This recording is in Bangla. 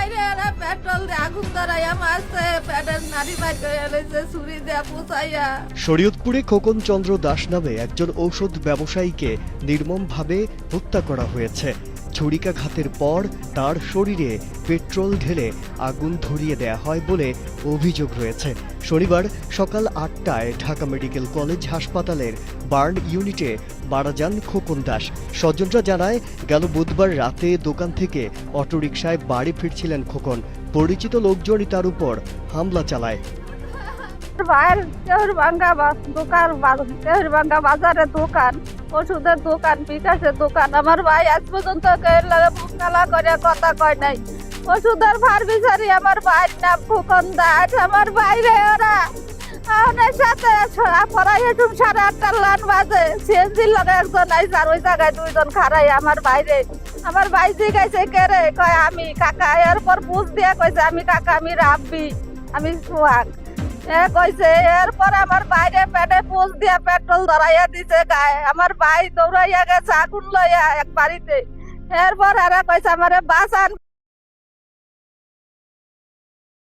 বাইরে এরা পেট্রোল দিয়ে আগুন ধরাইয়া মারছে, পেটের নাড়ি বাইর করে এনেছে ছুরি দিয়ে পুষাইয়া। শরীয়তপুরে খোকন চন্দ্র দাস নামে একজন ঔষধ ব্যবসায়ীকে নির্মমভাবে হত্যা করা হয়েছে। ছুরিকাঘাতের পর তার শরীরে পেট্রোল ঢেলে আগুন ধরিয়ে দেয়া হয় বলে অভিযোগ রয়েছে। শনিবার সকাল ৮টায় ঢাকা মেডিকেল কলেজ হাসপাতালের বার্ন ইউনিটে মারা যান খোকন দাস। স্বজনরা জানায়, গেল বুধবার রাতে দোকান থেকে অটোরিকশায় বাড়ি ফিরছিলেন খোকন। পরিচিত লোকজনই তার উপর হামলা চালায়। ভাইয়ের কেহরবাঙ্গা দোকান, কেহরবাঙ্গা বাজারে দোকান, ওষুধের দোকান, বিকাশের দোকান। আমার ভাই আজ পর্যন্ত মুখ কালা করে কথা কয় নাই। ওষুধের ভার বিচারি আমার ভাইয়ের নাম খোকন দাস। আমার বাইরে ওরা আমার সাথে পড়াই এসব 8:30 লান বাজে সিএনজির লগে একজন আইস, আর ওই জায়গায় দুইজন খারাই আমার বাইরে। আমার ভাই জিজ্ঞাসা করে, কয় আমি কাকা। এরপর বুঝ দিয়া কইছে আমি কাকা, আমি রাব্বি, আমি সোহাগ। কইছে এরপর আমার বাইরে পেটে পোষ দিয়া পেট্রোল ধরাইয়া দিছে গায়ে। আমার ভাই দৌড়াইয়া গেছে আগুন লইয়া এক বাড়িতে। এরপর এরা কইছে আমারে বাঁচান।